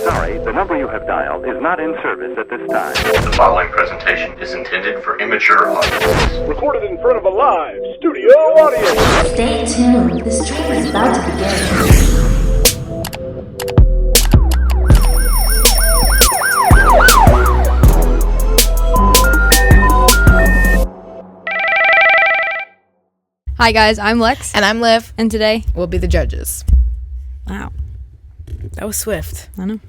sorry, the number you have dialed is not in service at this time. The following presentation is intended for immature audiences. Recorded in front of a live studio audience. Stay tuned. This trip is about to begin. Hi guys, I'm Lex. And I'm Liv. And today we'll be the judges. Wow. That was swift. I know.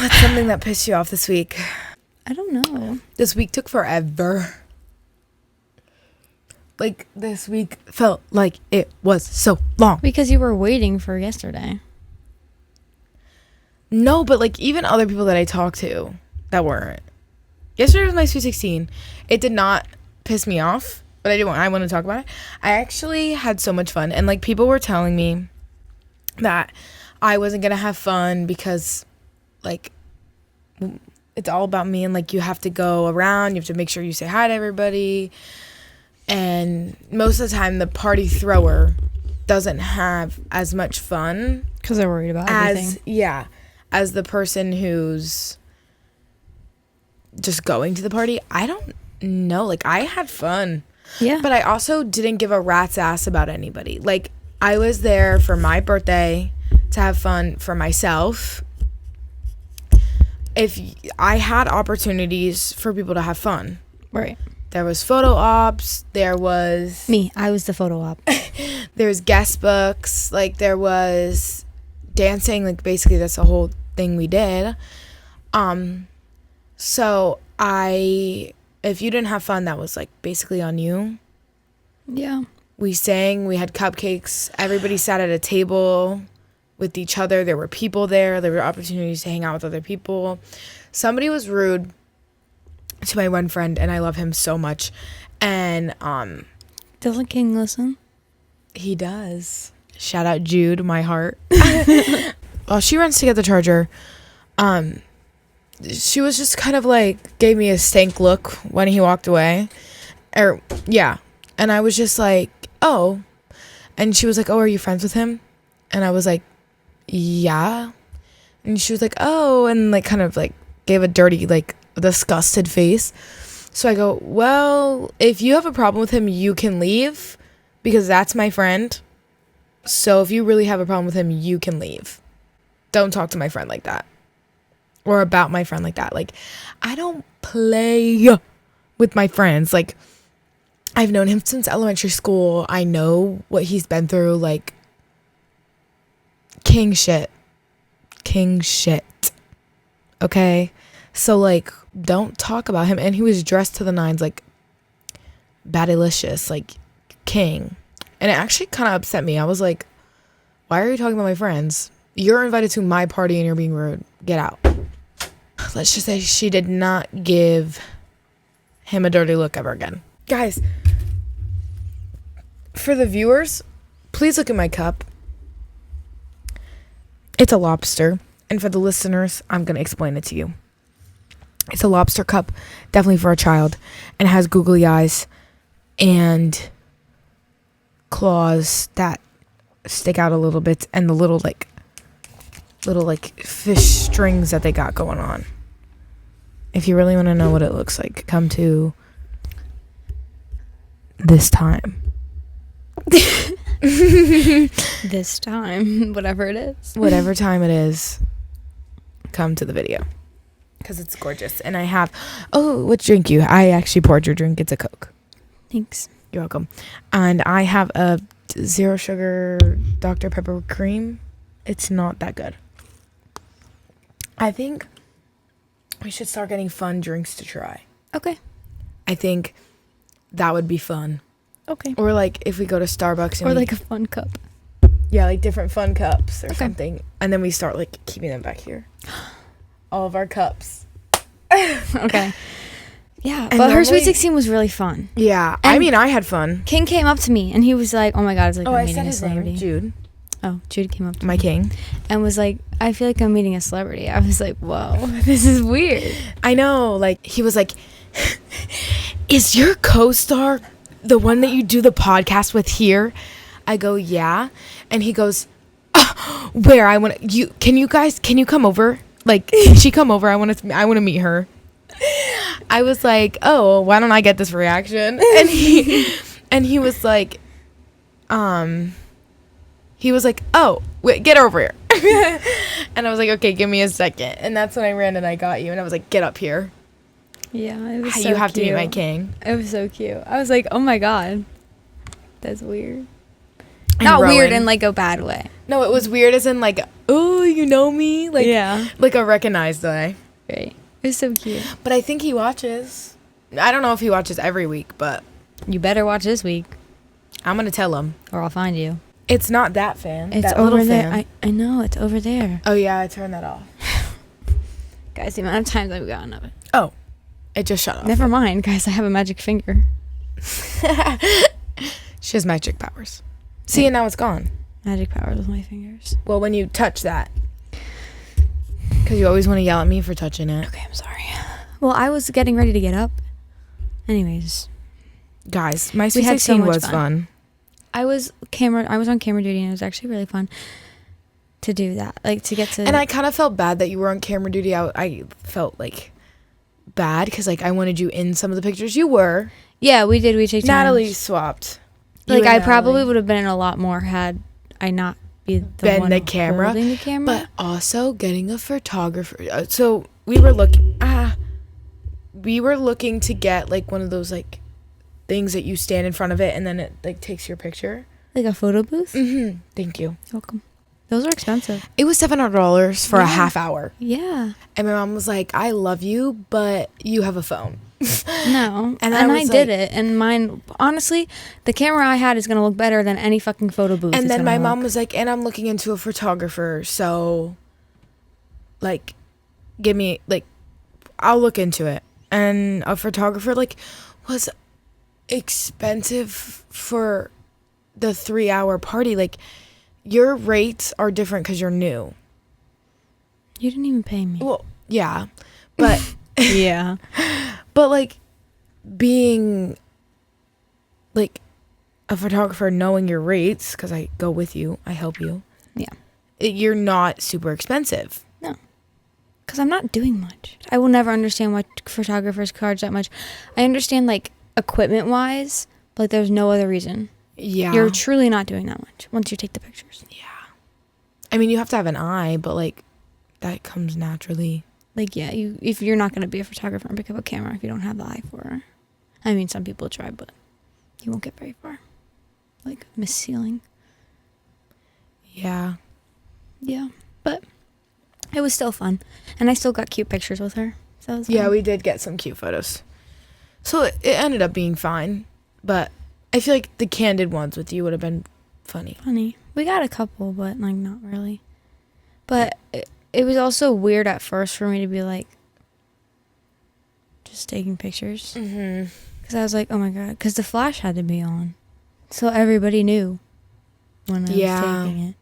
What's something that pissed you off this week? I don't know. This week took forever. Like, this week felt like it was so long. Because you were waiting for yesterday. No, but like even other people that I talked to that weren't. Yesterday was my Sweet 16. It did not piss me off. But I want to talk about it. I actually had so much fun. And, like, people were telling me that I wasn't going to have fun because, like, it's all about me. And, like, you have to go around. You have to make sure you say hi to everybody. And most of the time, the party thrower doesn't have as much fun. Because they're worried about everything. Yeah. As the person who's just going to the party. I don't know. Like, I had fun. Yeah. But I also didn't give a rat's ass about anybody. Like, I was there for my birthday to have fun for myself. If I had opportunities for people to have fun. Right. There was photo ops. There was... Me. I was the photo op. There was guest books. Like, there was dancing. Like, basically, that's the whole thing we did. So, if you didn't have fun, that was, like, basically on you. Yeah. We sang. We had cupcakes. Everybody sat at a table with each other. There were people there. There were opportunities to hang out with other people. Somebody was rude to my one friend, and I love him so much. And, Doesn't King listen? He does. Shout out Jude, my heart. While she runs to get the charger, she was just kind of like, gave me a stank look when he walked away. Yeah. And I was just like, oh. And she was like, oh, are you friends with him? And I was like, yeah. And she was like, oh. And like kind of like gave a dirty, like disgusted face. So I go, well, if you have a problem with him, you can leave because that's my friend. So if you really have a problem with him, you can leave. Don't talk to my friend like that. Or about my friend like that. Like, I don't play with my friends. Like, I've known him since elementary school. I know what he's been through. Like, king shit. King shit. Okay? So, like, don't talk about him. And he was dressed to the nines, like, badilicious. Like, king. And it actually kind of upset me. I was like, why are you talking about my friends? You're invited to my party and you're being rude. Get out. Let's just say she did not give him a dirty look ever again. Guys, for the viewers, please look at my cup. It's a lobster. And for the listeners, I'm going to explain it to you. It's a lobster cup, definitely for a child. And it has googly eyes and claws that stick out a little bit. And the little fish strings that they got going on. If you really want to know what it looks like, come to this time. This time, whatever it is. Whatever time it is, come to the video. Because it's gorgeous. And I have, what drink you? I actually poured your drink. It's a Coke. Thanks. You're welcome. And I have a 0 sugar Dr. Pepper cream. It's not that good. I think we should start getting fun drinks to try. Okay. I think that would be fun. Okay. Or like if we go to Starbucks and or like a fun cup. Yeah, like different fun cups or something. And then we start like keeping them back here. All of our cups. Okay. Yeah, And but her Sweet normally- 16 was really fun. Yeah. And I mean, I had fun. King came up to me and he was like, oh my God, it's like I'm I meeting said a his celebrity. name. Jude. Oh, Jude came up to My me king. and was like, I feel like I'm meeting a celebrity. I was like, whoa, this is weird. I know. Like, he was like, is your co-star the one that you do the podcast with here? I go, yeah. And he goes, oh, Where I want you? Can you come over? Like, she come over. I want to meet her. I was like, oh, why don't I get this reaction? And he was like, oh, wait, get over here. And I was like, okay, give me a second. And that's when I ran and I got you. And I was like, get up here. Yeah, it was so You have cute. to meet my king. It was so cute. I was like, oh my God. That's weird. And Not Rowan. weird in like a bad way. No, it was weird as in like, oh, you know me? Like, Yeah. like a recognized way. Right. It was so cute. But I think he watches. I don't know if he watches every week, but You better watch this week I'm going to tell him. or I'll find you. It's not that fan. It's that over little there. fan. I know, it's over there. Oh, yeah, I turned that off. Guys, the amount of times I've gotten of it. Oh, it just shut off. Never mind, guys. I have a magic finger. She has magic powers. See, and now it's gone. Magic powers with my fingers. Well, when you touch that. Because you always want to yell at me for touching it. Okay, I'm sorry. Well, I was getting ready to get up. Anyways, Guys, my We Sweet had so 16 much was fun. I was on camera duty, and it was actually really fun to do that. Like, to get to... And I kind of felt bad that you were on camera duty. I felt like bad because like I wanted you in some of the pictures. You were. Yeah, we did. We take Natalie turns. swapped. Like, You I and probably Natalie. would have been in a lot more had I not be the Been one the camera, holding the camera. But also getting a photographer. So we were looking to get like one of those like things that you stand in front of it and then it like takes your picture. Like a photo booth? Mm-hmm. Thank you. You're welcome. Those are expensive. It was $700 for a half hour. Yeah. And my mom was like, I love you, but you have a phone. No. And And I I was did like- it. And mine, honestly, the camera I had is going to look better than any fucking photo booth. And is then gonna my mom look. was like, and I'm looking into a photographer, so like give me like I'll look into it. And a photographer like was expensive for the 3-hour party. Like your rates are different because you're new. You didn't even pay me. Well, yeah. But Yeah. but like being like a photographer, knowing your rates, because I go with you, I help you. Yeah. You're not super expensive. No. Because I'm not doing much. I will never understand why photographers charge that much. I understand, like, equipment-wise, but like, there's no other reason. Yeah. You're truly not doing that much once you take the pictures. Yeah. I mean, you have to have an eye, but like that comes naturally. Like, yeah, if you're not going to be a photographer and pick up a camera if you don't have the eye for it. I mean, some people try, but you won't get very far. Like, Miss Ceiling. Yeah. Yeah. But it was still fun. And I still got cute pictures with her. So it was Yeah, fun. we did get some cute photos. So it ended up being fine, but I feel like the candid ones with you would have been funny. Funny. We got a couple, but like not really. But it was also weird at first for me to be like just taking pictures. Mm-hmm. Because I was like, oh my God. Because the flash had to be on. So everybody knew when I was taking it.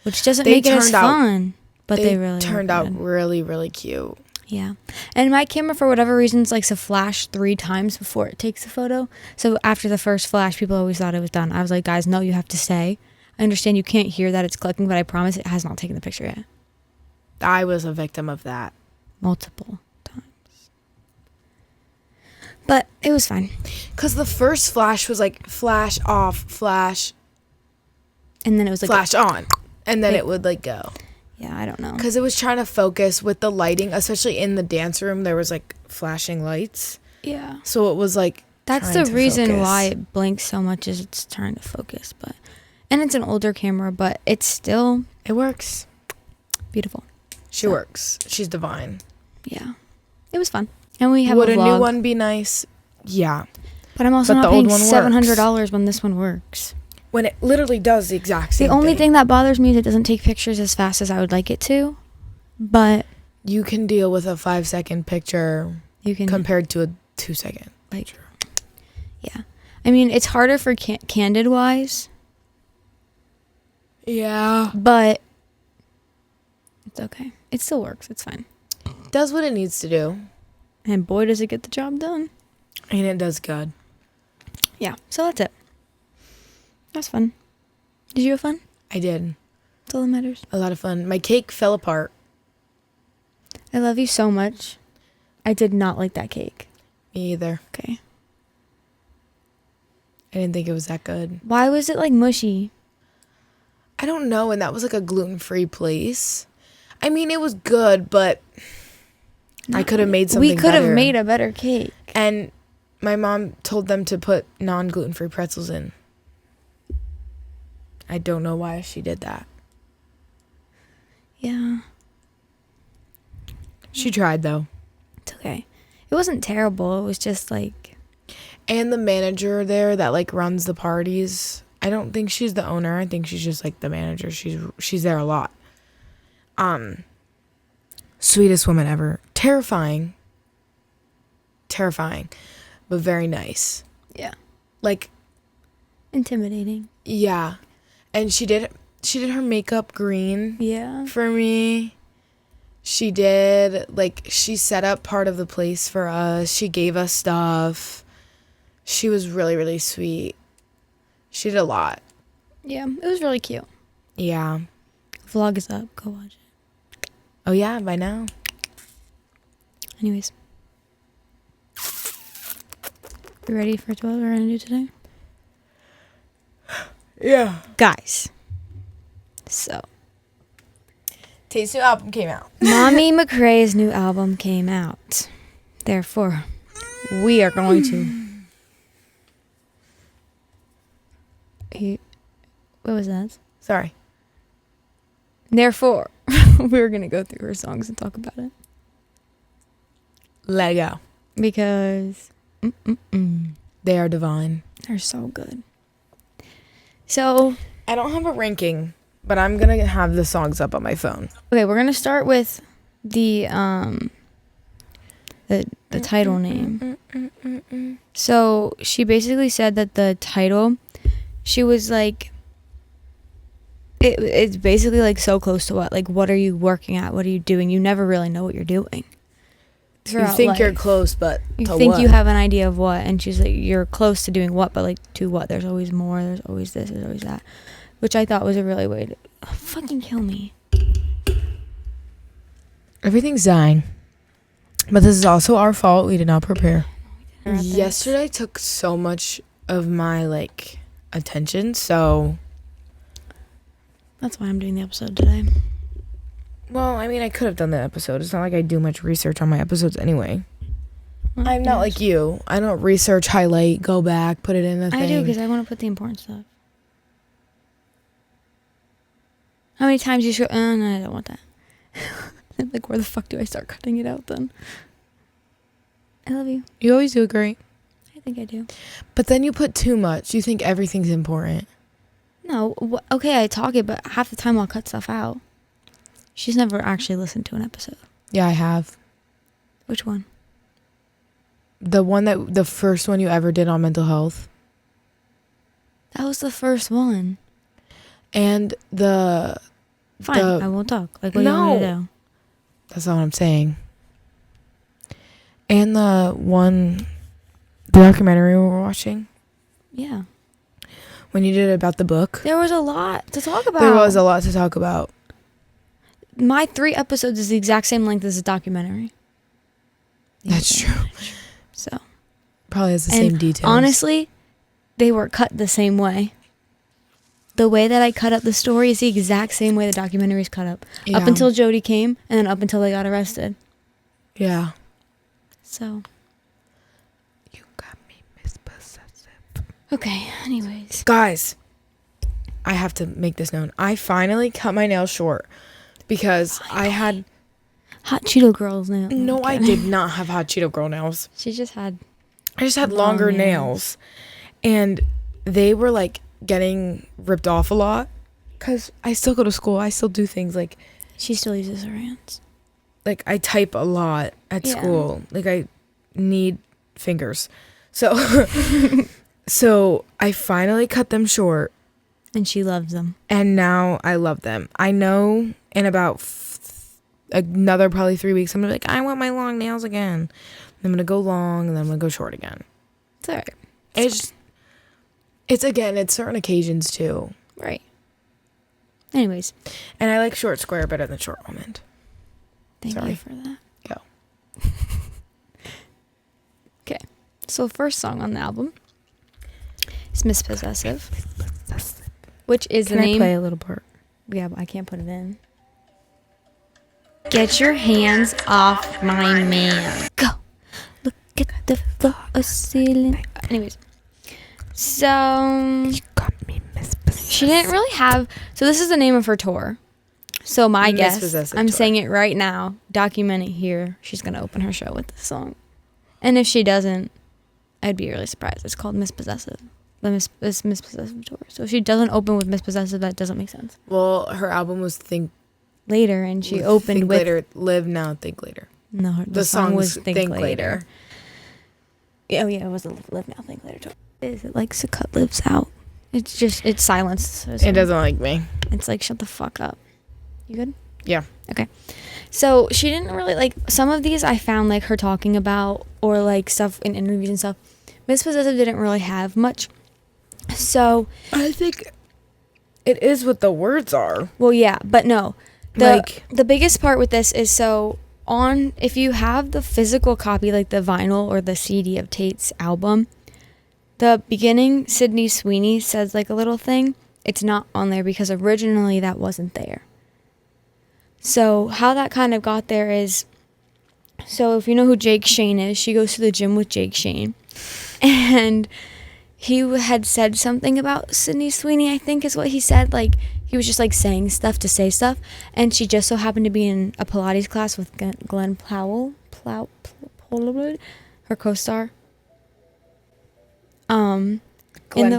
Which doesn't They make it as turned out- fun. But they really turned look out good. really, really cute. Yeah. And my camera, for whatever reasons, likes to flash 3 times before it takes the photo. So after the first flash, people always thought it was done. I was like, guys, no, you have to stay. I understand you can't hear that it's clicking, but I promise it has not taken the picture yet. I was a victim of that. Multiple times. But it was fine. Because the first flash was like flash off, flash, And then it was like, flash on. And then Wait. it would like go. yeah, I don't know. Because it was trying to focus with the lighting, especially in the dance room. There was like flashing lights. Yeah. So it was like That's trying the to reason focus. why it blinks so much, is it's trying to focus. But and it's an older camera, but it's still It works. beautiful. She works. She's divine. Yeah. It was fun. And we have Would a a vlog. new one be nice? Yeah. But I'm also But not the old paying one works. $700 when this one works. When it literally does the exact The same only thing. thing that bothers me is it doesn't take pictures as fast as I would like it to. But You can deal with a 5-second picture you can, compared to a 2-second. like, yeah. I mean, it's harder for candid wise, Yeah. but it's okay. It still works. It's fine. Does what it needs to do. And boy, does it get the job done. And it does good. Yeah. So that's it. That's fun. Did you have fun? I did. That's all that matters. A lot of fun. My cake fell apart. I love you so much. I did not like that cake. Me either. Okay. I didn't think it was that good. Why was it like mushy? I don't know, and that was like a gluten-free place. I mean, it was good, but I could have made something We could have better. made a better cake. And my mom told them to put non-gluten-free pretzels in. I don't know why she did that. Yeah. She tried, though. It's okay. It wasn't terrible. It was just like... And the manager there that, like, runs the parties, I don't think she's the owner. I think she's just, like, the manager. She's there a lot. Sweetest woman ever. Terrifying, but very nice. Yeah. Like, intimidating. yeah. And she did her makeup green. Yeah. For me. She did, like, she set up part of the place for us. She gave us stuff. She was really, really sweet. She did a lot. Yeah. It was really cute. Yeah. Vlog is up. Go watch it. Oh, yeah, by now. Anyways. You ready for what we're going to do today? Yeah. Guys. So. Tate's new album came out. Mommy McRae's new album came out. Therefore, we are going to... What was that? Sorry. Therefore, we're going to go through her songs and talk about it. Let it go. Because They are divine. they're so good. So, I don't have a ranking, but I'm going to have the songs up on my phone. okay, we're going to start with the title name. So, she basically said that the title, she was like, it's basically like so close to what are you working at? What are you doing? You never really know what you're doing. You think you're close, but You to think what? you have an idea of what, and she's like, you're close to doing what, but like to what? There's always more. There's always this. There's always that, which I thought was a really way to fucking kill me. Everything's dying. But this is also our fault. We did not prepare. Yesterday took so much of my, like, attention, so... That's why I'm doing the episode today. Well, I mean, I could have done the episode. It's not like I do much research on my episodes anyway. I'm not like you. I don't research, highlight, go back, put it in a thing. I do, because I want to put the important stuff. How many times you show? No, I don't want that. Like, where the fuck do I start cutting it out then? I love you. You always do it great. I think I do. But then you put too much. You think everything's important. No, okay, I talk it, but half the time I'll cut stuff out. She's never actually listened to an episode. Yeah, I have. Which one? The first one you ever did on mental health. That was the first one. And the... Fine, I won't talk. Like, what do you want me to do? That's not what I'm saying. And the documentary we were watching. Yeah. When you did it about the book. There was a lot to talk about. There was a lot to talk about. My 3 episodes is the exact same length as a documentary. That's true. So. Probably has the same details. Honestly, they were cut the same way. The way that I cut up the story is the exact same way the documentary's cut up. Yeah. Up until Jody came, and then up until they got arrested. Yeah. So. You got me, Miss Possessive. Okay, anyways. Guys, I have to make this known. I finally cut my nails short because I had... Hot Cheeto Girls now. No, I did not have Hot Cheeto Girl nails. She just had... I just had longer nails. And they were, like, getting ripped off a lot. Because I still go to school. I still do things like... She still uses her hands. Like, I type a lot at school. Like, I need fingers. So... So, I finally cut them short. And she loves them. And now I love them. I know in about another probably 3 weeks, I'm going to be like, I want my long nails again. I'm going to go long, and then I'm going to go short again. It's all right. It's certain occasions, too. Right. Anyways, And I like short square better than short almond. thank Sorry. you for that. Go. Okay, so first song on the album is Miss Possessive, which is Can the I name. play a little part? Yeah, but I can't put it in. Get your hands off my man. Go. Look at the floor ceiling. Anyways, so she didn't really have. So this is the name of her tour. So my Miss guess, Possessive I'm tour. saying it right now. Document it here. She's gonna open her show with this song, and if she doesn't, I'd be really surprised. It's called Miss Possessive. Miss Possessive tour. So if she doesn't open with Miss Possessive, that doesn't make sense. Well, her album was Think Later, and she opened Think with Later, Live Now, Think Later. no. The song was Think Later. Oh yeah, it was a Live Now Think Later tour. Is it likes to cut lives out? It's just it's silence. It doesn't like me. It's like shut the fuck up. You good? Yeah. Okay. So she didn't really like some of these. I found like her talking about or like stuff in interviews and stuff. Miss Possessive didn't really have much. So I think it is what the words are. well, yeah, but no. Like- The biggest part with this is so on if you have the physical copy like the vinyl or the CD of Tate's album, the beginning Sydney Sweeney says like a little thing. It's not on there because originally that wasn't there. So how that kind of got there is, so if you know who Jake Shane is, she goes to the gym with Jake Shane, and he had said something about Sydney Sweeney, I think is what he said. Like he was just like saying stuff to say stuff, and she just so happened to be in a Pilates class with Glenn Powell, her co-star. Glenn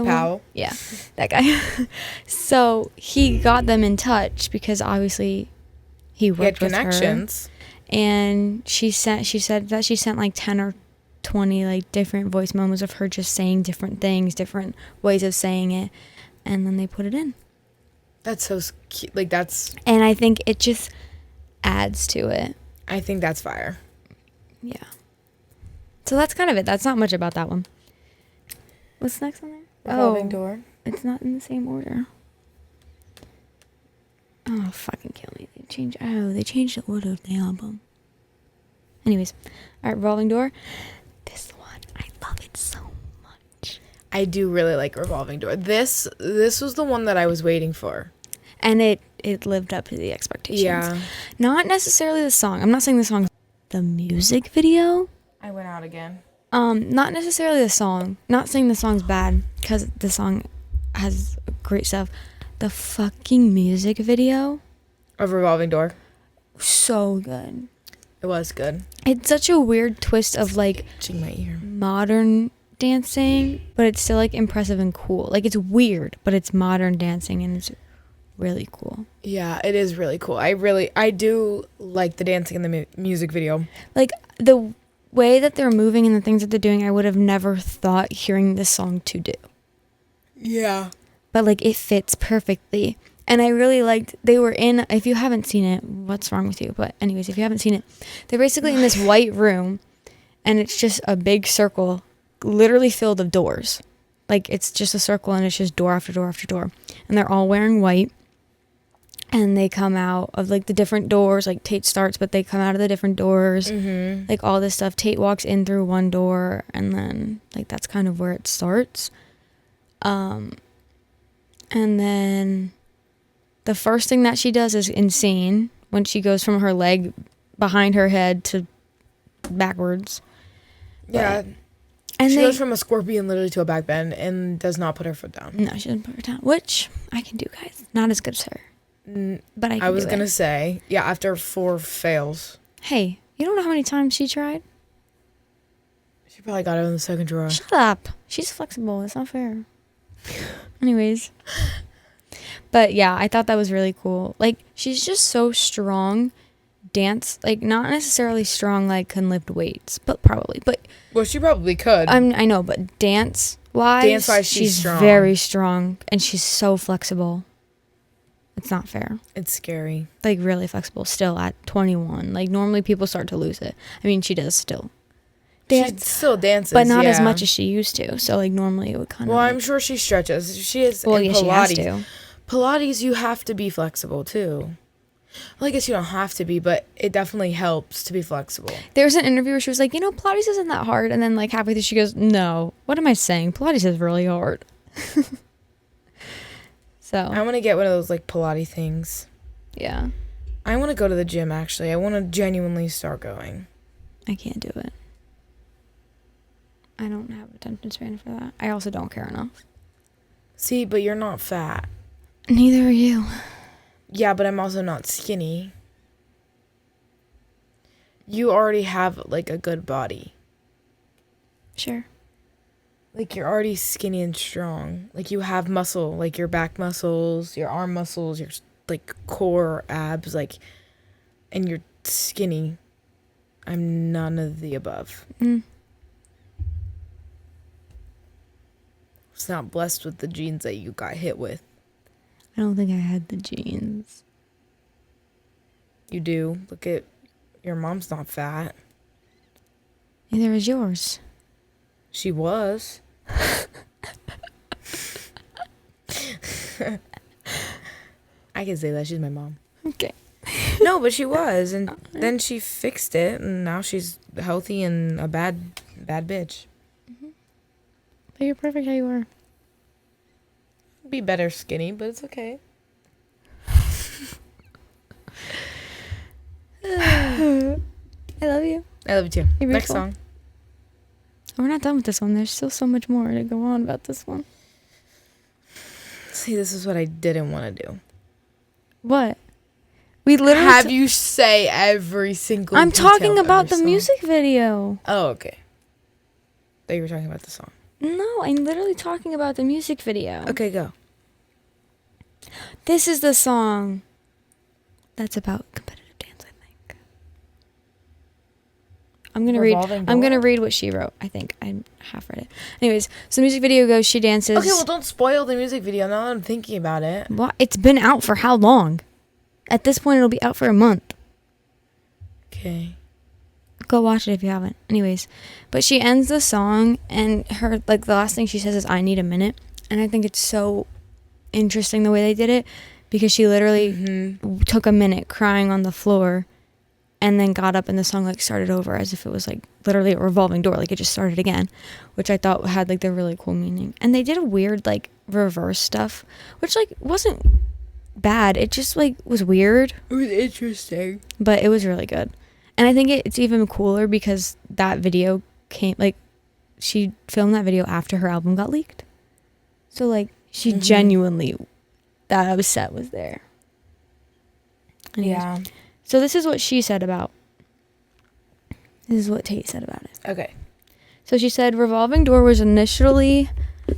Powell. Yeah, that guy. So he got them in touch because obviously he He had worked with connections. her, and she said that she sent like 10 or 20 like different voice memos of her just saying different things, different ways of saying it, and then they put it in. That's so cute. Like that's. And I think it just adds to it. I think that's fire. Yeah. So that's kind of it. That's not much about that one. What's next on there? Revolving Door. It's not in the same order. Oh, fucking kill me. They changed the order of the album. Anyways. Alright, Revolving Door. This one, I love it so much. I do really like Revolving Door. This was the one that I was waiting for. And it lived up to the expectations. Yeah. Not necessarily the song. I'm not saying the song. The music video. I went out again. Not necessarily the song. Not saying the song's bad, because the song has great stuff. The fucking music video, Of Revolving Door. so good. It was good. It's such a weird twist of like Itching my ear. modern dancing, but it's still like impressive and cool. Like it's weird, but it's modern dancing and it's really cool. Yeah, it is really cool. I do like the dancing in the music video. Like the way that they're moving and the things that they're doing, I would have never thought hearing this song to do. Yeah. But like it fits perfectly. And I really liked, they were in, if you haven't seen it, what's wrong with you? But anyways, if you haven't seen it, they're basically in this white room and it's just a big circle, literally filled of doors. Like it's just a circle and it's just door after door after door. And they're all wearing white. And they come out of like the different doors, like Tate starts, but they come out of the different doors, like all this stuff. Tate walks in through one door and then like that's kind of where it starts. And then the first thing that she does is insane when she goes from her leg behind her head to backwards. Yeah. And she they, goes from a scorpion literally to a back bend and does not put her foot down. no, she doesn't put her down, which I can do, guys. Not as good as her. But I was do going to it. say, yeah, after 4 fails. Hey, you don't know how many times she tried? She probably got it in the second drawer. Shut up. She's flexible. It's not fair. Anyways. But yeah, I thought that was really cool. Like, she's just so strong. Dance, like, not necessarily strong, like, can lift weights, but probably. But Well, she probably could. I know, but dance-wise, she's strong. very strong. And she's so flexible. It's not fair. It's scary. Like, really flexible still at 21. Like, normally people start to lose it. I mean, she does still. She still dances, but not as yeah. much as she used to. So like normally it would kind of. Well, I'm sure she stretches. She is Well, in yeah, Pilates. she has to. Pilates, you have to be flexible too. Well, I guess you don't have to be, but it definitely helps to be flexible. There was an interview where she was like, Pilates isn't that hard. And then like halfway through she goes, no, what am I saying? Pilates is really hard. So I want to get one of those like Pilates things. yeah. I want to go to the gym, actually. I want to genuinely start going. I can't do it. I don't have attention span for that. I also don't care enough. See, but you're not fat. Neither are you. Yeah, but I'm also not skinny. You already have, like, a good body. Sure. Like, you're already skinny and strong. Like, you have muscle. Like, your back muscles, your arm muscles, your, like, core, abs, like... And you're skinny. I'm none of the above. It's not blessed with the genes that you got hit with. I don't think I had the genes. You do. Look at... Your mom's not fat. Neither is yours. She was. I can say that. She's my mom. Okay. No, but she was. And then she fixed it. And now she's healthy and a bad bitch. But you're perfect how you are. Be better skinny, but it's okay. I love you. I love you too. You're Next beautiful. song. We're not done with this one. There's still so much more to go on about this one. See, this is what I didn't want to do. What? We literally Have you say every single I'm detail talking of about every the song. music video. Oh, okay. Thought you were talking about the song. No, I'm literally talking about the music video. Okay, go. This is the song that's about competitive dance, I think. I'm gonna read what she wrote. I think I half read it. Anyways, so the music video goes, she dances. Okay, well, don't spoil the music video now that I'm thinking about it. What? It's been out for how long? At this point, it'll be out for a month. Okay. Go watch it if you haven't. Anyways, but she ends the song, and her, like, the last thing she says is, I need a minute. And I think it's so interesting the way they did it, because she literally took a minute crying on the floor and then got up and the song, like, started over as if it was, like, literally a revolving door. Like, it just started again, which I thought had, like, the really cool meaning. And they did a weird, like, reverse stuff, which, like, wasn't bad. It just, like, was weird. It was interesting. But it was really good. And I think it's even cooler because that video came, like, she filmed that video after her album got leaked. So, like, she genuinely, that upset was there. Anyways, Yeah. so this is what she said about, this is what Tate said about it. Okay. So she said, Revolving Door was initially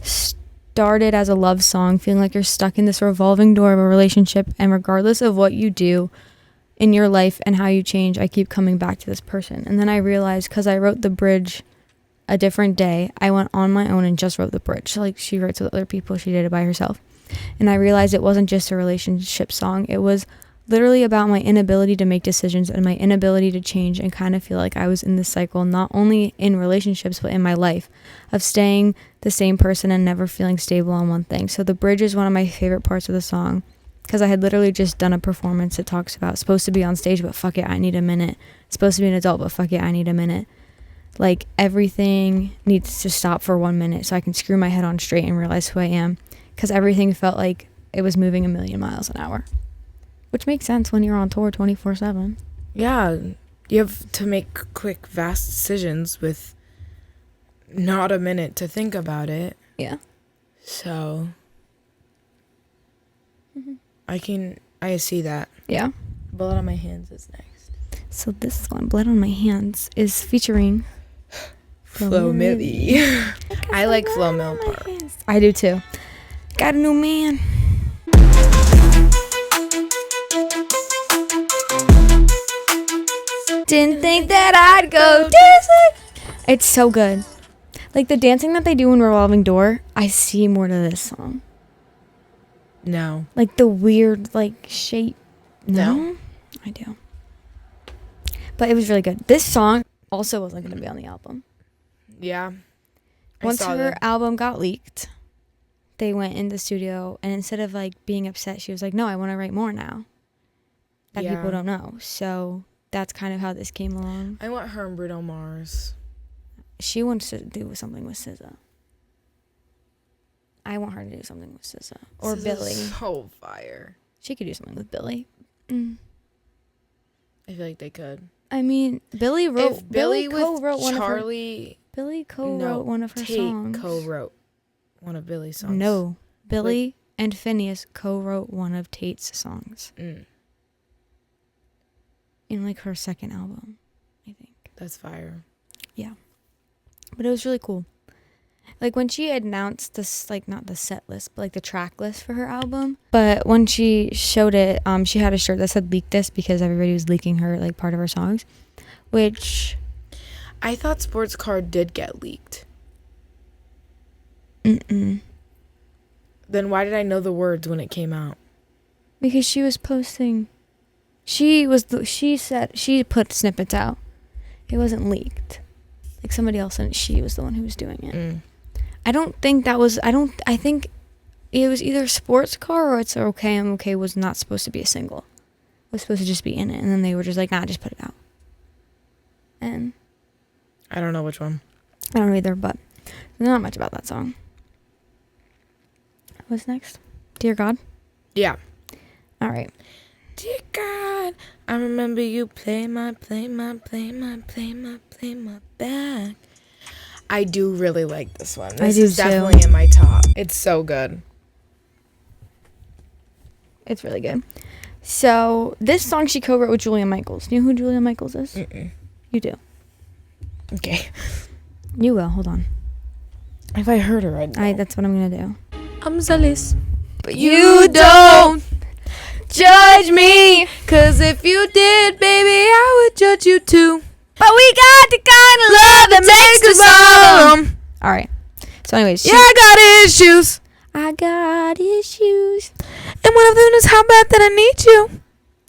started as a love song, feeling like you're stuck in this revolving door of a relationship, and regardless of what you do in your life and how you change, I keep coming back to this person. And then I realized, because I wrote the bridge a different day, I went on my own and just wrote the bridge. So, like, she writes with other people, she did it by herself. And I realized it wasn't just a relationship song. It was literally about my inability to make decisions and my inability to change, and kind of feel like I was in this cycle, not only in relationships, but in my life, of staying the same person and never feeling stable on one thing. So the bridge is one of my favorite parts of the song, because I had literally just done a performance that talks about supposed to be on stage, but fuck it, I need a minute. Supposed to be an adult, but fuck it, I need a minute. Like, everything needs to stop for 1 minute so I can screw my head on straight and realize who I am, because everything felt like it was moving a million miles an hour. Which makes sense when you're on tour 24/7. Yeah. You have to make quick, vast decisions with not a minute to think about it. Yeah. So... I see that. Yeah. Blood on My Hands is next. So this one, Blood on My Hands, is featuring Flo Milli. I like Flo Milli part. I do too. Got a new man. Didn't think that I'd go dancing. It's so good. Like, the dancing that they do in Revolving Door, I see more to this song. No. Like, the weird, like, shape. No. I do. But it was really good. This song also wasn't going to be on the album. Yeah. Once her album got leaked, they went in the studio, and instead of like being upset, she was like, no, I want to write more now that people don't know. So that's kind of how this came along. I want her and Bruno Mars. She wants to do something with SZA. I want her to do something with SZA or SZA's Billy. So fire. She could do something with Billy. I feel like they could. I mean, Billy wrote. If Billy with co-wrote one Charlie. of her. Billy co-wrote one of her Tate songs. co-wrote one of Billy's songs. No, Billy and Phineas co-wrote one of Tate's songs Mm. in like her second album, I think. That's fire. Yeah, but it was really cool. Like when she announced this, like not the set list, but like the track list for her album. But when she showed it, she had a shirt that said "Leak This" because everybody was leaking her like part of her songs, which I thought Sports Car did get leaked. Then why did I know the words when it came out? because she was posting, she said she put snippets out. It wasn't leaked. Like somebody else, and she was the one who was doing it. I don't think that was. I think it was either Sports Car or It's Okay, I'm Okay was not supposed to be a single. It was supposed to just be in it, and then they were just like, nah, just put it out. And I don't know which one. I don't know either, but not much about that song. What's next? Dear God? Yeah. All right. Dear God, I remember you play my back. I do really like this one. This is definitely in my top. It's so good. It's really good. So this song she co-wrote with Julia Michaels. You know who Julia Michaels is? You do. Okay. You will. Hold on. If I heard her, I'd know. That's what I'm gonna do. I'm zealous, but you don't judge me. 'Cause if you did, baby, I would judge you too. But we got the kind of love that makes us all. All right. So anyways. Yeah, I got issues. I got issues. And one of them is how bad that I need you.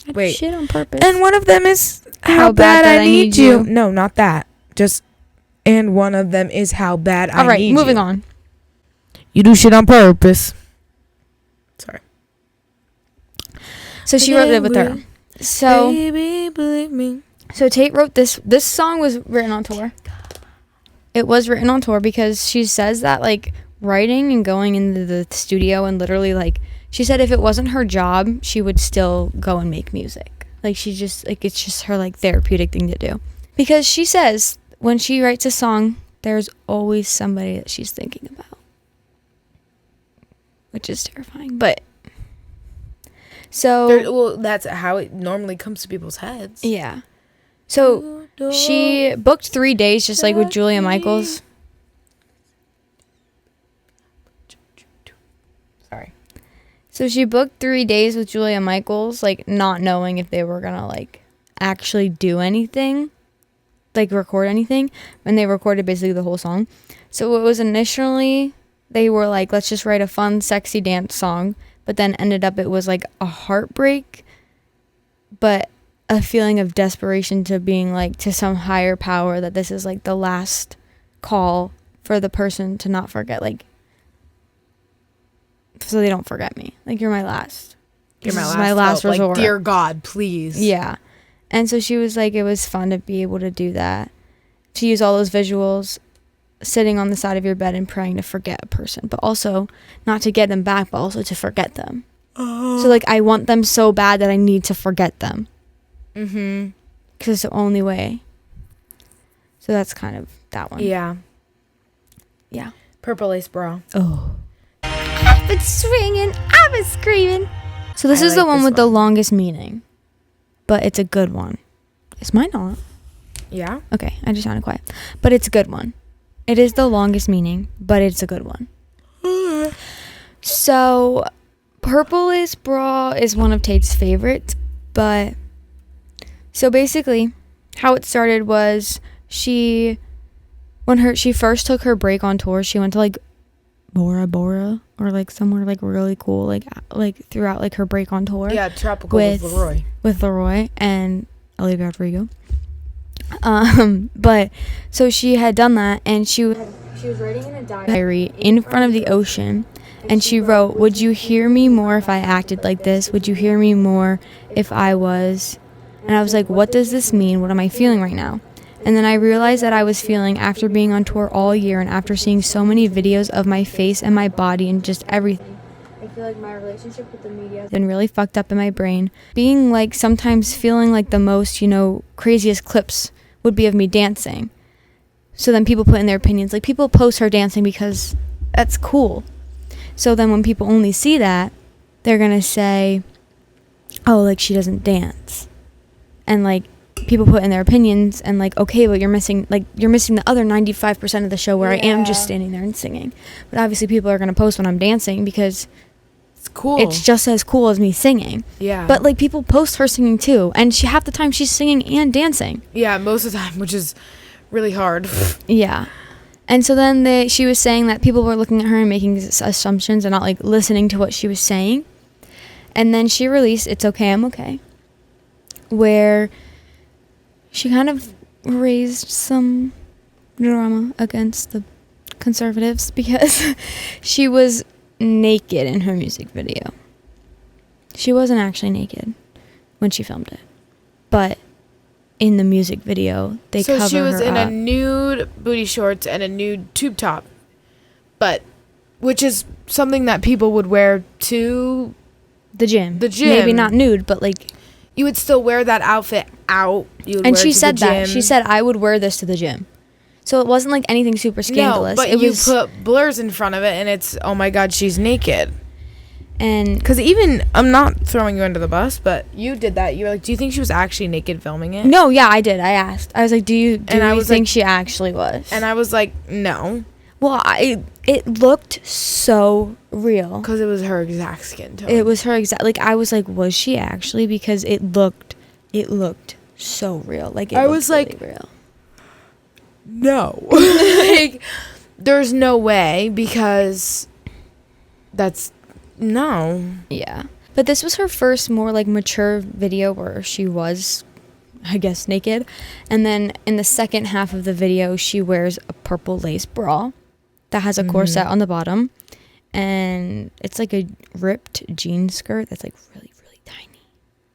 I Wait. shit on purpose. And one of them is how bad I need you. No, not that. Just, and one of them is how bad I need you. All right, moving on. You do shit on purpose. Sorry. So she wrote it with her. So, baby, believe me. so Tate wrote this. This song was written on tour. It was written on tour because she says that like writing and going into the studio and literally like she said if it wasn't her job, she would still go and make music. Like she just like it's just her like therapeutic thing to do. Because she says when she writes a song, there's always somebody that she's thinking about. Which is terrifying, but so Well, that's how it normally comes to people's heads. yeah. So she booked 3 days just like with Julia Michaels. Sorry. So she booked 3 days with Julia Michaels, like not knowing if they were gonna like actually do anything, like record anything. And they recorded basically the whole song. So it was initially they were like, let's just write a fun, sexy dance song. But then ended up it was like a heartbreak, but a feeling of desperation to being like to some higher power that this is like the last call for the person to not forget, like so they don't forget me. Like you're my last. You're This my is last, my last hope. resort. Like, dear God, please. Yeah. And so she was like, it was fun to be able to do that. To use all those visuals, sitting on the side of your bed and praying to forget a person, but also not to get them back, but also to forget them. So like, I want them so bad that I need to forget them. Because it's the only way. So that's kind of that one. Yeah. Yeah. Purple lace bra. Oh. I've been swinging, I've been screaming. So this I is the like one this with the one. longest meaning. But it's a good one. Is mine not? Yeah. Okay, I just sounded quiet. But it's a good one. It is the longest meaning, but it's a good one. So, Purple Lace Bra is one of Tate's favorites, but so basically, how it started was when she first took her break on tour, she went to like Bora Bora or like somewhere like really cool, like throughout like her break on tour. Yeah, tropical with LAROI. With LAROI and Olivia Rodrigo. But so she had done that, and she was writing in a diary in front of the ocean, And she wrote, "Would you hear me more if I acted like this? Would you hear me more if I was?" And I was like, what does this mean? What am I feeling right now? And then I realized that I was feeling, after being on tour all year and after seeing so many videos of my face and my body and just everything, I feel like my relationship with the media has been really fucked up in my brain. Being like, sometimes feeling like the most, craziest clips would be of me dancing. So then people put in their opinions. Like, people post her dancing because that's cool. So then when people only see that, they're going to say, oh, like, she doesn't dance. And, like, people put in their opinions and, like, okay, but you're missing the other 95% of the show where I am just standing there and singing. But obviously people are going to post when I'm dancing because it's cool. It's just as cool as me singing. Yeah. But, like, people post her singing too. And half the time she's singing and dancing. Yeah, most of the time, which is really hard. Yeah. And so then she was saying that people were looking at her and making assumptions and not, like, listening to what she was saying. And then she released It's Okay, I'm Okay, where she kind of raised some drama against the conservatives because she was naked in her music video. She wasn't actually naked when she filmed it, but in the music video they cover her up. So she was in a nude booty shorts and a nude tube top, but which is something that people would wear to the gym. Maybe not nude, but, like, you would still wear that outfit out. And she said that. She said, I would wear this to the gym. So it wasn't, like, anything super scandalous. No, but you put blurs in front of it, and it's, oh, my God, she's naked. And because even, I'm not throwing you under the bus, but you did that. You were like, do you think she was actually naked filming it? No, yeah, I did. I asked. I was like, do you think she actually was? And I was like, no. Well, it looked so real. Because it was her exact skin tone. It was her exact, like, I was like, was she actually? Because it looked so real. Like, I was really like, real. No. Like, there's no way, because that's, no. Yeah. But this was her first more, like, mature video where she was, I guess, naked. And then in the second half of the video, she wears a purple lace bra that has a corset on the bottom, and it's like a ripped jean skirt that's, like, really, really tiny,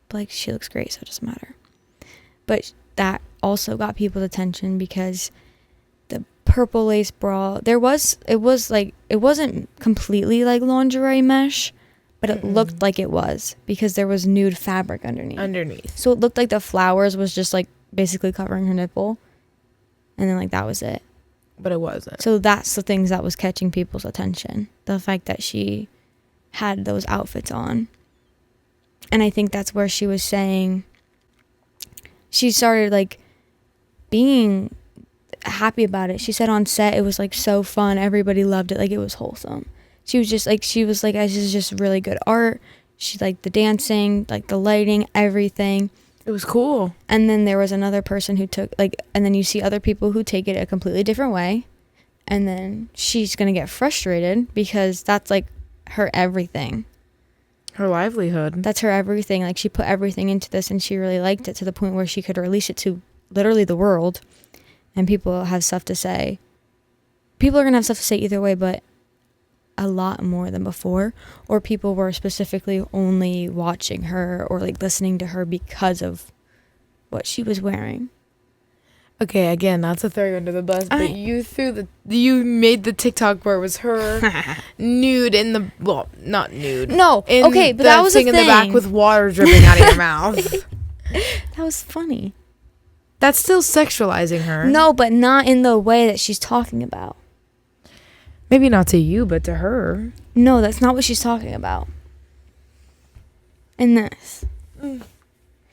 but, like, she looks great, so it doesn't matter. But that also got people's attention because the purple lace bra, it wasn't completely like lingerie mesh, but it looked like it was because there was nude fabric underneath. So it looked like the flowers was just, like, basically covering her nipple, and then, like, that was it. But it wasn't. So that's the things that was catching people's attention. The fact that she had those outfits on. And I think that's where she was saying, she started, like, being happy about it. She said on set it was, like, so fun. Everybody loved it. Like, it was wholesome. She was like, this is just really good art. She liked the dancing, like, the lighting, everything. It was cool. And then there was another person who took, like, and then you see other people who take it a completely different way. And then she's going to get frustrated because that's, like, her everything. Her livelihood. That's her everything. Like, she put everything into this and she really liked it to the point where she could release it to literally the world. And people have stuff to say. People are going to have stuff to say either way, but a lot more than before, or people were specifically only watching her or, like, listening to her because of what she was wearing. Okay, again, not to throw you under the bus, but you made the TikTok where it was her nude in the, well, not nude. No, okay, but that was a thing in the back with water dripping out of your mouth. That was funny. That's still sexualizing her. No, but not in the way that she's talking about. Maybe not to you, but to her. No, that's not what she's talking about. In this.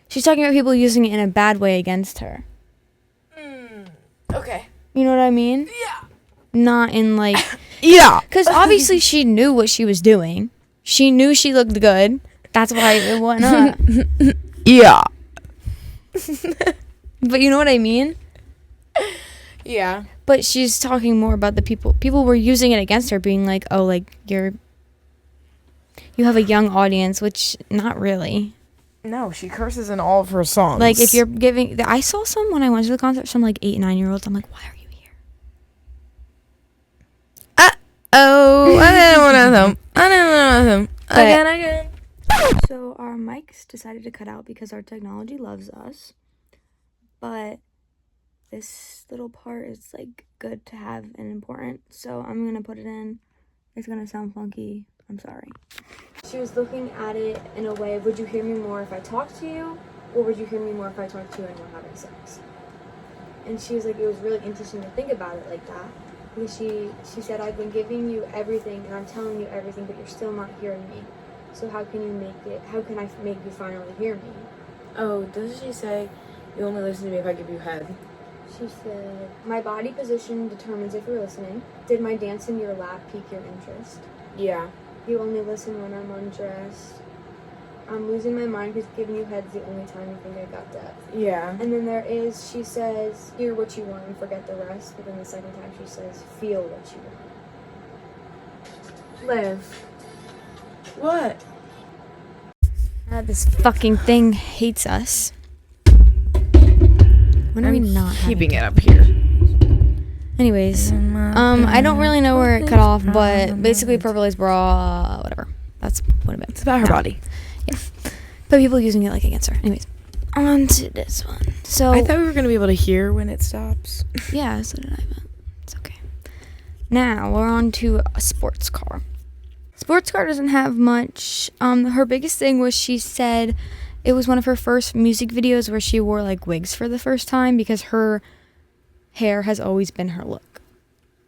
She's talking about people using it in a bad way against her. Okay. You know what I mean? Yeah. Not in, like... Yeah. Because obviously she knew what she was doing. She knew she looked good. That's why it went up. Yeah. But you know what I mean? Yeah. But she's talking more about the people were using it against her, being like, oh, like, you have a young audience, which not really. No, she curses in all of her songs. Like, if you're giving, I saw some when I went to the concert, some, like, 8-9-year-olds. I'm like, why are you here? Oh, I didn't want to them. I didn't want to them. Again. So our mics decided to cut out because our technology loves us. But this little part is like good to have and important. So I'm going to put it in. It's going to sound funky. I'm sorry. She was looking at it in a way, would you hear me more if I talked to you? Or would you hear me more if I talked to you and we're having sex? And she was like, it was really interesting to think about it like that. Because she said, I've been giving you everything and I'm telling you everything, but you're still not hearing me. So how can I make you finally hear me? Oh, doesn't she say, you only listen to me if I give you head? She said, my body position determines if you're listening. Did my dance in your lap pique your interest? Yeah. You only listen when I'm undressed. I'm losing my mind because giving you head's the only time you think I got depth. Yeah. And then she says, hear what you want and forget the rest. But then the second time she says, feel what you want. Liv. What? This fucking thing hates us. When are we not keeping it up here? Anyways, I don't really know where it cut off, but basically Purple Lace Bra, whatever. That's what it meant. It's about her body. Yeah. But people using it like against her. Anyways, on to this one. So I thought we were going to be able to hear when it stops. Yeah, so did I, but it's okay. Now we're on to a sports car. Sports car doesn't have much. Her biggest thing was she said it was one of her first music videos where she wore like wigs for the first time because her hair has always been her look.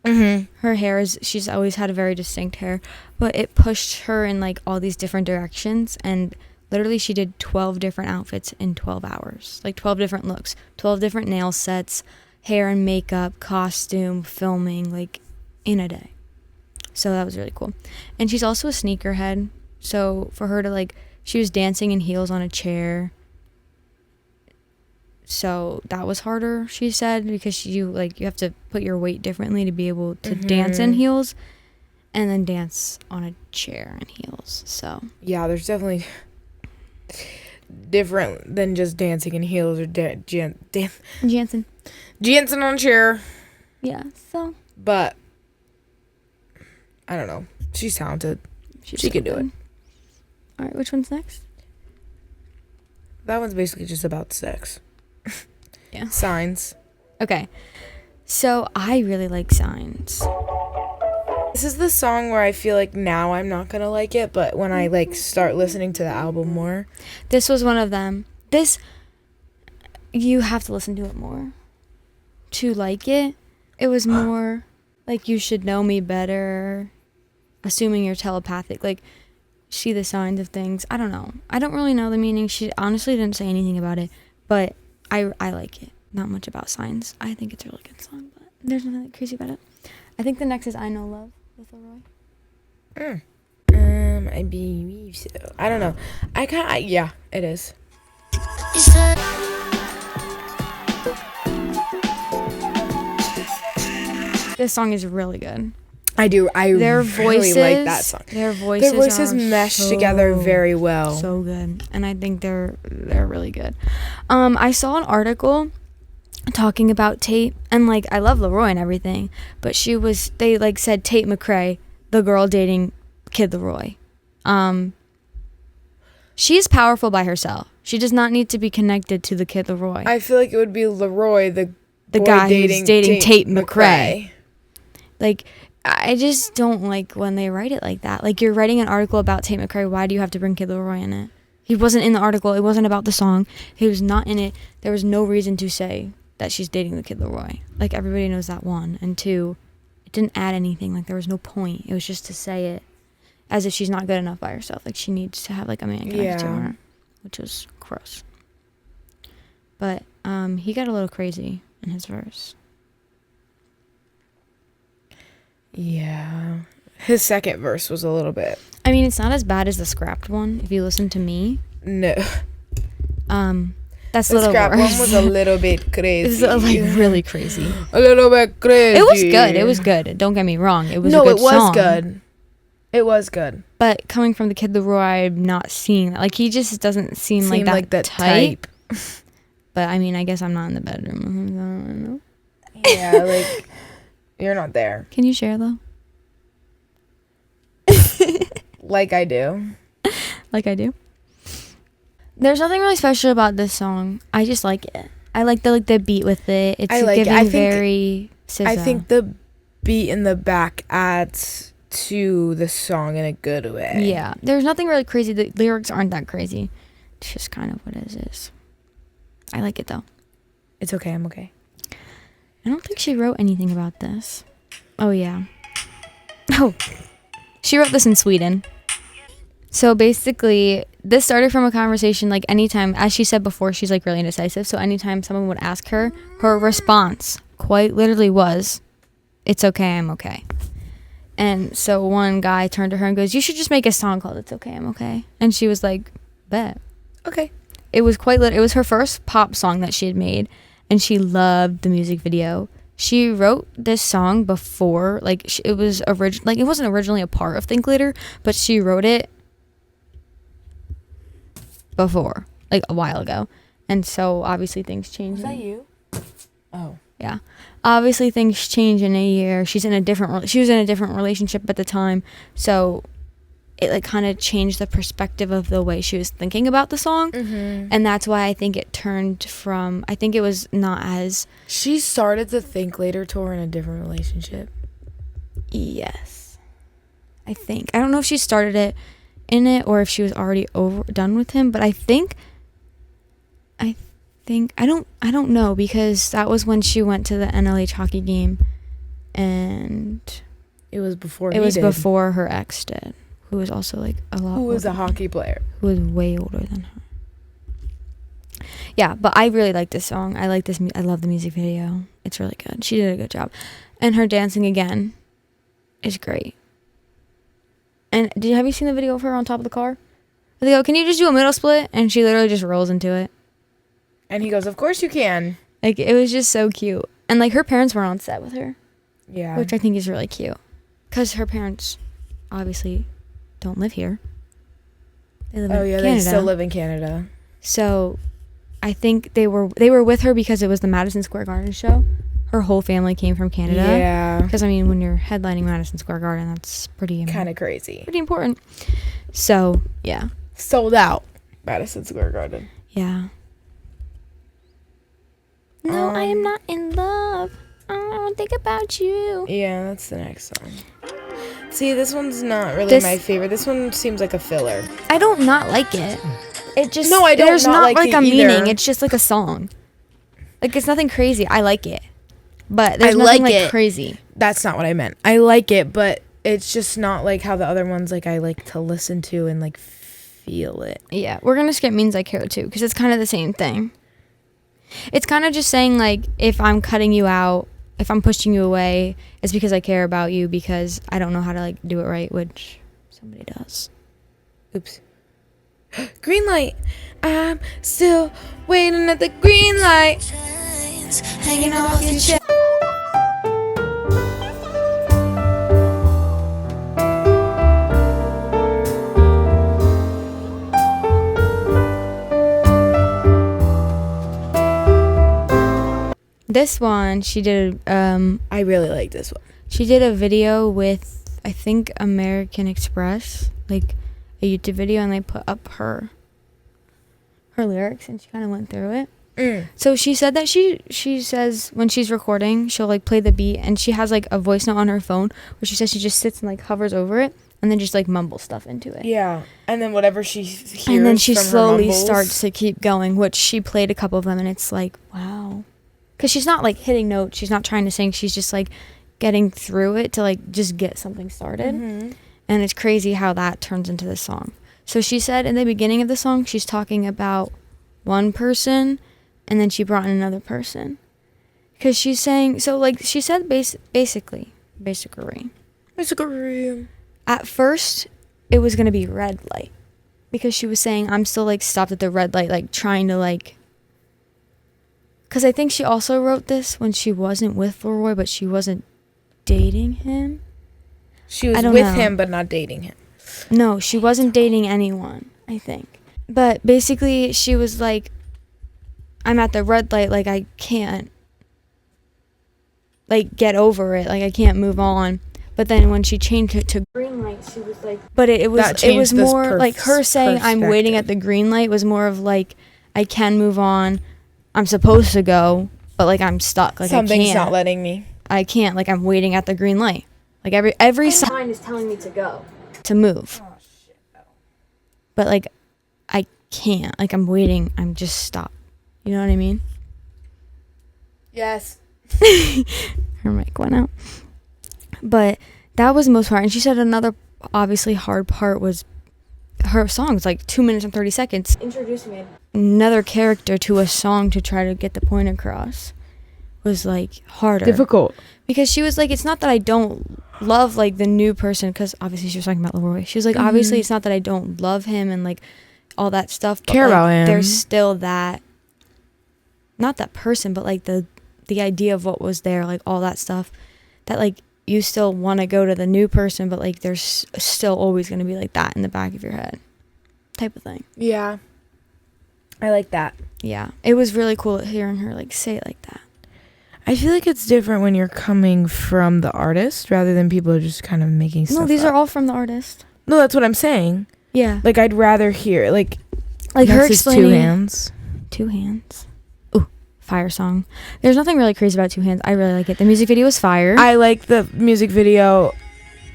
Her hair she's always had a very distinct hair, but it pushed her in like all these different directions, and literally she did 12 different outfits in 12 hours, like 12 different looks, 12 different nail sets, hair and makeup, costume, filming, like in a day. So that was really cool. And she's also a sneakerhead, so for her to like, she was dancing in heels on a chair. So that was harder, she said, because you have to put your weight differently to be able to dance in heels and then dance on a chair in heels. So yeah, there's definitely different than just dancing in heels or Jansen on a chair. Yeah, so. But I don't know. She's talented. She can do it. All right, which one's next? That one's basically just about sex. Yeah. Signs. Okay. So I really like Signs. This is the song where I feel like now I'm not going to like it, but when I like start listening to the album more. This was one of them. This, you have to listen to it more to like it. It was more like you should know me better, assuming you're telepathic, like see the signs of things. I don't know. I don't really know the meaning. She honestly didn't say anything about it, but I like it. Not much about Signs. I think it's a really good song, but there's nothing that crazy about it. I think the next is I Know Love with LAROI. I believe so. I don't know. Yeah, it is. This song is really good. I do. Their really voices, like that song. Their voices mesh together very well. So good. And I think they're really good. I saw an article talking about Tate, and like I love LAROI and everything, but they like said Tate McRae, the girl dating Kid LAROI. She's powerful by herself. She does not need to be connected to the Kid LAROI. I feel like it would be LAROI, the guy who's dating Tate McRae. Like, I just don't like when they write it like that. Like, you're writing an article about Tate McRae. Why do you have to bring Kid LAROI in it? He wasn't in the article. It wasn't about the song. He was not in it. There was no reason to say that she's dating the Kid LAROI. Like, everybody knows that, one. And two, it didn't add anything. Like, there was no point. It was just to say it as if she's not good enough by herself. Like, she needs to have, like, a man connected to her, which was gross. But he got a little crazy in his verse. Yeah. His second verse was a little bit. I mean, it's not as bad as the scrapped one, if you listen to me. No. That's the a little scrap worse. one was a little bit crazy. It was like really crazy. A little bit crazy. It was good. It was good. Don't get me wrong. It was a good song. No, it was good. It was good. But coming from the Kid LAROI, I'm not seeing that. Like, he just doesn't seem like that type. But, I mean, I guess I'm not in the bedroom with him, so I don't know. Yeah, like, you're not there. Can you share, though? Like I do. Like I do. There's nothing really special about this song. I just like it. I like the beat with it. It's giving very SZA. I think the beat in the back adds to the song in a good way. Yeah. There's nothing really crazy. The lyrics aren't that crazy. It's just kind of what it is. I like it though. It's okay. I'm okay. I don't think she wrote anything about this. Oh yeah. Oh. She wrote this in Sweden. So basically, this started from a conversation, like anytime, as she said before, she's like really indecisive. So anytime someone would ask her, her response quite literally was, "It's okay, I'm okay." And so one guy turned to her and goes, "You should just make a song called It's Okay, I'm Okay." And she was like, "Bet." Okay. It was it was her first pop song that she had made, and she loved the music video. She wrote this song before, like it was it wasn't originally a part of Think Later, but she wrote it before, like a while ago. And so obviously things changed. Was that you? Oh. Yeah. Obviously things change in a year. She was in a different relationship at the time. So it like kind of changed the perspective of the way she was thinking about the song. Mm-hmm. And that's why I think it turned from, I think it was not as... She started the Think Later tour in a different relationship. Yes. I think. I don't know if she started it in it or if she was already done with him, but I don't know, because that was when she went to the NLH hockey game, and it was before before her ex did, who was also like who was a hockey player, who was way older than her. Yeah, but I really like this song. I like this. I love the music video. It's really good. She did a good job, and her dancing again is great. And have you seen the video of her on top of the car? They go, "Can you just do a middle split?" And she literally just rolls into it. And he goes, "Of course you can." Like, it was just so cute. And like her parents were on set with her. Yeah. Which I think is really cute. Because her parents obviously don't live here. They live in Canada. They still live in Canada. So I think they were with her because it was the Madison Square Garden show. Her whole family came from Canada. Yeah. Because I mean, when you're headlining Madison Square Garden, that's pretty kind of crazy. Pretty important. So yeah. Sold out Madison Square Garden. Yeah. No, I am not in love. I don't think about you. Yeah, that's the next song. See, this one's not really my favorite. This one seems like a filler. I don't not like it. It just no, I don't. There's not like a either. meaning. It's just like a song. Like, it's nothing crazy. I like it, but there's nothing like crazy. That's not what I meant. I like it, but it's just not like how the other ones like I like to listen to and like feel it. Yeah, we're gonna skip Means I Care too, because it's kind of the same thing. It's kind of just saying, like, if I'm cutting you out, if I'm pushing you away, it's because I care about you, because I don't know how to, like, do it right, which somebody does. Oops. Green light. I'm still waiting at the green light. Hanging off your chest. This one, she did, I really like this one. She did a video with, I think, American Express, like a YouTube video, and they put up her lyrics, and she kind of went through it. So she said that she says when she's recording, she'll like play the beat, and she has like a voice note on her phone where she says she just sits and like hovers over it and then just like mumbles stuff into it. Yeah, and then whatever she hears, and then she from slowly her mumbles, starts to keep going, which she played a couple of them, and it's like, wow. Because she's not, like, hitting notes. She's not trying to sing. She's just, like, getting through it to, like, just get something started. Mm-hmm. And it's crazy how that turns into the song. So she said in the beginning of the song, she's talking about one person, and then she brought in another person. Because she's saying, so, like, she said basically, at first, it was going to be red light. Because she was saying, I'm still, like, stopped at the red light, like, trying to, like... Because I think she also wrote this when she wasn't with LAROI, but she wasn't dating him. She was with him, but not dating him. No, she wasn't dating anyone, I think. But basically, she was like, I'm at the red light, like, I can't, like, get over it. Like, I can't move on. But then when she changed it to green light, she was like, but it was more like her saying I'm waiting at the green light was more of like, I can move on, I'm supposed to go, but like I'm stuck, like something's not letting me. I can't, like I'm waiting at the green light, like every sign is telling me to go, to move. Oh, shit. But like I can't, like I'm waiting, I'm just stopped. You know what I mean? Yes. Her mic went out. But that was the most hard. And she said another obviously hard part was her songs, like 2 minutes and 30 seconds. Introducing another character to a song to try to get the point across was like harder. Difficult. Because she was like, it's not that I don't love like the new person, because obviously she was talking about LAROI. She was like, obviously it's not that I don't love him and like all that stuff. But care like, about him. There's still that, not that person, but like the idea of what was there, like all that stuff that like you still want to go to the new person, but like there's still always going to be like that in the back of your head type of thing. Yeah. I like that. Yeah. It was really cool hearing her like say it like that. I feel like it's different when you're coming from the artist rather than people just kind of making stuff No, these up. are all from the artist. No, that's what I'm saying. Yeah. Like I'd rather hear like her explaining 2 hands. 2 hands. Ooh, fire song. There's nothing really crazy about 2 hands. I really like it. The music video is fire. I like the music video.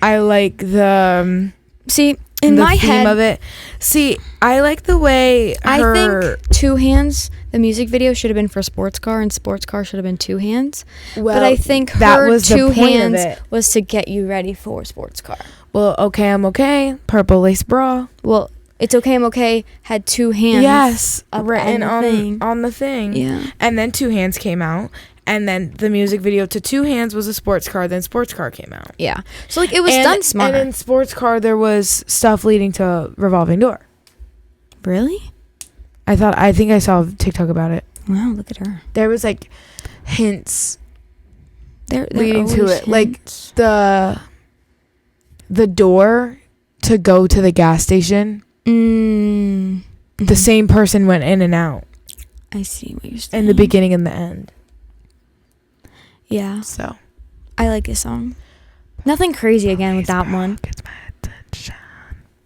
I like the see in my theme head of it. See, I like the way I think 2 hands. The music video should have been for Sports Car, and Sports Car should have been 2 hands. Well, but I think that her was 2 the point hands of it. was to get you ready for Sports Car. Well, okay, I'm okay. Purple lace bra. Well, It's Okay, I'm Okay had 2 hands. Yes, up written on the thing. Yeah. And then 2 hands came out. And then the music video to 2 hands was a sports car. Then sports car came out. Yeah. So like it was done smart. And in sports car there was stuff leading to Revolving Door. Really? I think I saw a TikTok about it. Wow, look at her. There was like hints They're leading to always it. Like hints. the door to go to the gas station. The same person went in and out. I see what you're saying. In the beginning and the end. Yeah. So I like this song. Nothing crazy again with that one. Gets my attention.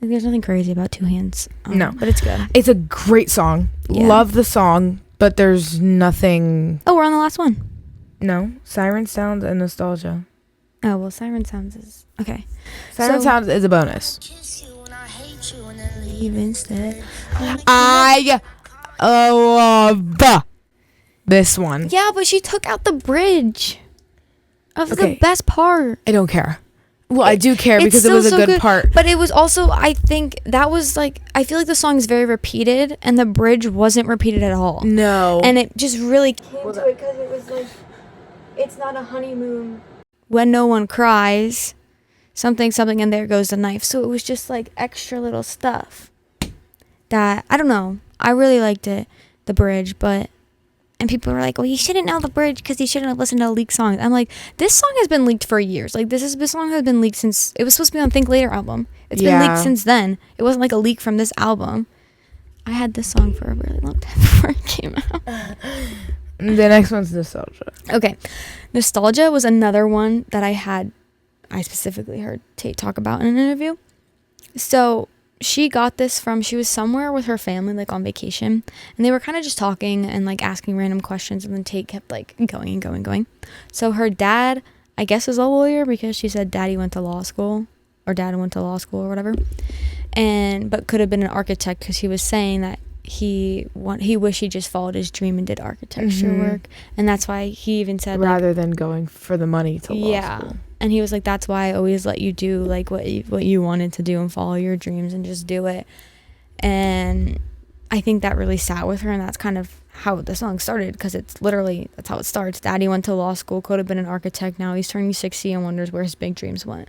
Like, there's nothing crazy about 2 hands. No. But it's good. It's a great song. Yeah. Love the song, but there's nothing. Oh, we're on the last one. No. Siren Sounds and Nostalgia. Oh, well, Siren Sounds is... Okay. Siren Sounds is a bonus. Leave instead. I love this one. Yeah, but she took out the bridge of Okay. the best part. I don't care. Well, I do care because it still was a so good part. But it was also, I think, that was like... I feel like the song is very repeated, and the bridge wasn't repeated at all. No. And it just really came to it because it was like... It's not a honeymoon. When no one cries, something, and there goes the knife. So it was just like extra little stuff that, I don't know. I really liked it, the bridge, but... And people were like, well, you shouldn't know the bridge because you shouldn't have listened to leaked songs. I'm like, this song has been leaked for years. Like, this song has been leaked since... It was supposed to be on Think Later album. It's been leaked since then. It wasn't like a leak from this album. I had this song for a really long time before it came out. The next one's Nostalgia. Okay. Nostalgia was another one that I specifically heard Tate talk about in an interview. So... She got this from, she was somewhere with her family, like on vacation, and they were kind of just talking and like asking random questions, and then Tate kept like going. So her dad, I guess, is a lawyer because she said dad went to law school or whatever, but could have been an architect because he was saying that he wished he just followed his dream and did architecture work, and that's why he even said rather than going for the money to law school. And he was like, that's why I always let you do like what you wanted to do and follow your dreams and just do it. And I think that really sat with her, and that's kind of how the song started, because it's literally, that's how it starts. Daddy went to law school, could have been an architect, now he's turning 60 and wonders where his big dreams went.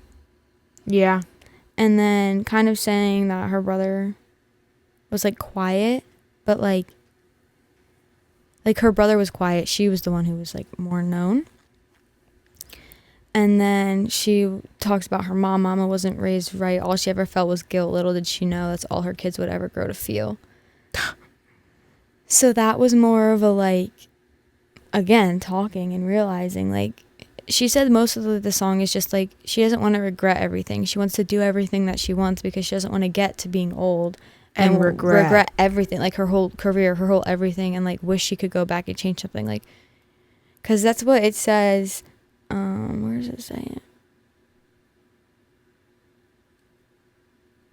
Yeah. And then kind of saying that her brother was like quiet, but like her brother was quiet, she was the one who was like more known. And then she talks about her mom. Mama wasn't raised right. All she ever felt was guilt. Little did she know that's all her kids would ever grow to feel. So that was more of a like, again, talking and realizing like she said most of the song is just like she doesn't want to regret everything. She wants to do everything that she wants because she doesn't want to get to being old and regret everything, like her whole career, her whole everything, and like wish she could go back and change something, like, because that's what it says. Where does it say it?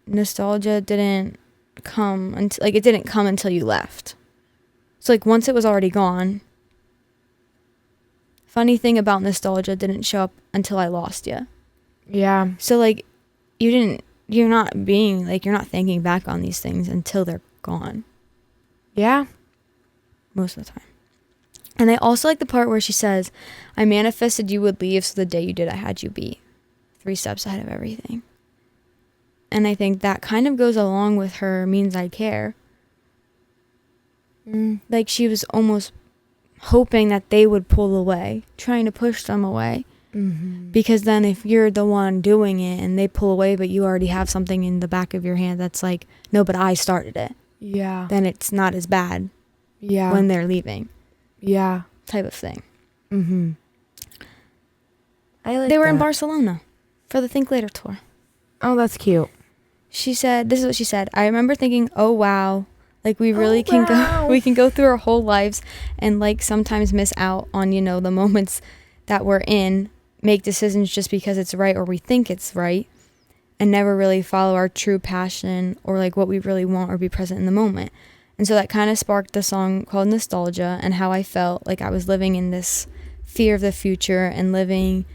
Nostalgia didn't come until, like, it didn't come until you left. So like once it was already gone. Funny thing about nostalgia didn't show up until I lost you. Yeah. So like you're not thinking back on these things until they're gone. Yeah. Most of the time. And I also like the part where she says, I manifested you would leave, so the day you did, I had you be 3 steps ahead of everything. And I think that kind of goes along with her means I care. Like she was almost hoping that they would pull away, trying to push them away. Mm-hmm. Because then if you're the one doing it and they pull away, but you already have something in the back of your hand that's like, no, but I started it. Yeah. Then it's not as bad. Yeah. When they're leaving. Yeah. Type of thing. Mm-hmm. I like They were that. in Barcelona for the Think Later tour. Oh, that's cute. She said, this is what she said. I remember thinking, oh, wow. Like we really can go through our whole lives and like sometimes miss out on, you know, the moments that we're in, make decisions just because it's right or we think it's right, and never really follow our true passion or like what we really want or be present in the moment. And so that kind of sparked the song called Nostalgia, and how I felt like I was living in this fear of the future and living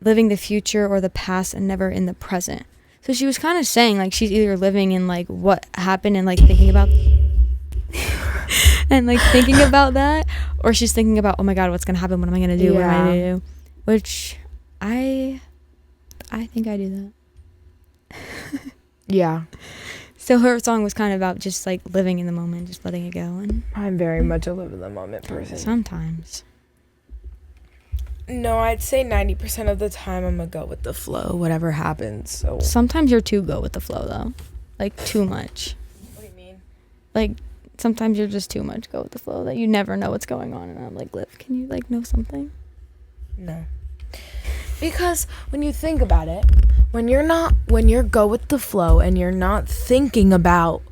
the future or the past and never in the present. So she was kind of saying like she's either living in like what happened and like thinking about and like thinking about that, or she's thinking about, oh my God, what's gonna happen? What am I gonna do? What am I gonna do? Which I think I do that. Yeah. So her song was kind of about just like living in the moment, just letting it go. And I'm very much a live in the moment person. Sometimes. No, I'd say 90% of the time I'm gonna go with the flow, whatever happens. So Sometimes you're too go with the flow though. Like too much. What do you mean? Like sometimes you're just too much go with the flow that you never know what's going on, and I'm like, Liv, can you like know something? No. Because when you think about it, when you're go with the flow and you're not thinking about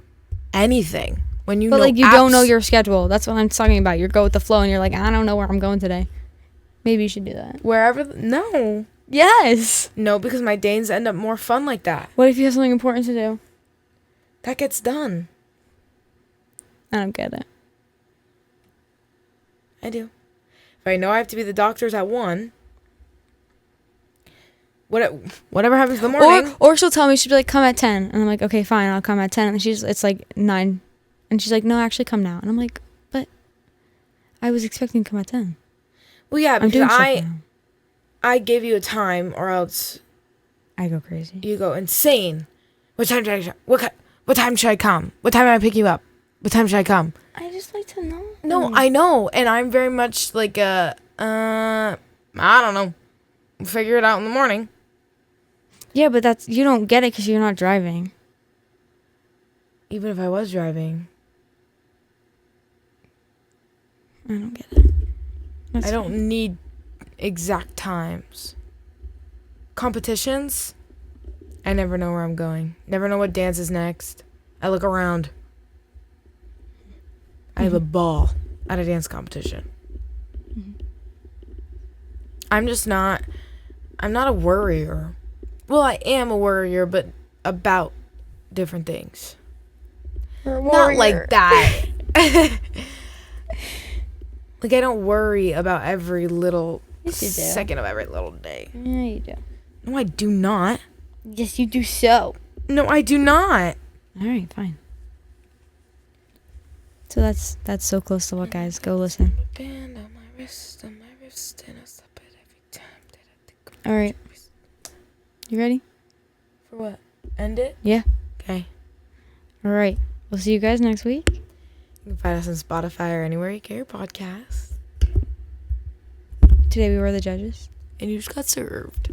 anything, when you But know like you don't know your schedule. That's what I'm talking about. You go with the flow and you're like, I don't know where I'm going today. Maybe you should do that. No. Yes. No, because my days end up more fun like that. What if you have something important to do? That gets done. I don't get it. I do. If I know I have to be the doctor's at 1, whatever happens in the morning. Or she'll tell me, she'll be like, come at 10. And I'm like, okay, fine, I'll come at 10. And it's like 9. And she's like, no, actually come now. And I'm like, but I was expecting to come at 10. Well, yeah, I'm doing because stuff now. I give you a time, or else I go crazy. you go insane. What time should I come? What time do I pick you up? What time should I come? I just like to know. No, I know, and I'm very much like I don't know. Figure it out in the morning. Yeah, but you don't get it because you're not driving. Even if I was driving, I don't get it. I don't need exact times. Competitions, I never know where I'm going. Never know what dance is next. I look around. I have a ball at a dance competition. I'm not a worrier. Well, I am a worrier, but about different things. Not like that. Like, I don't worry about every little second of every little day. Yeah, you do. No, I do not. Yes, you do so. No, I do not. All right, fine. So that's so close to what, guys? Go listen. Band on my wrist, and I stop it every time. All right. You ready? For what? End it? Yeah. Okay. All right. We'll see you guys next week. You can find us on Spotify or anywhere you get your podcasts. Today we were the judges. And you just got served.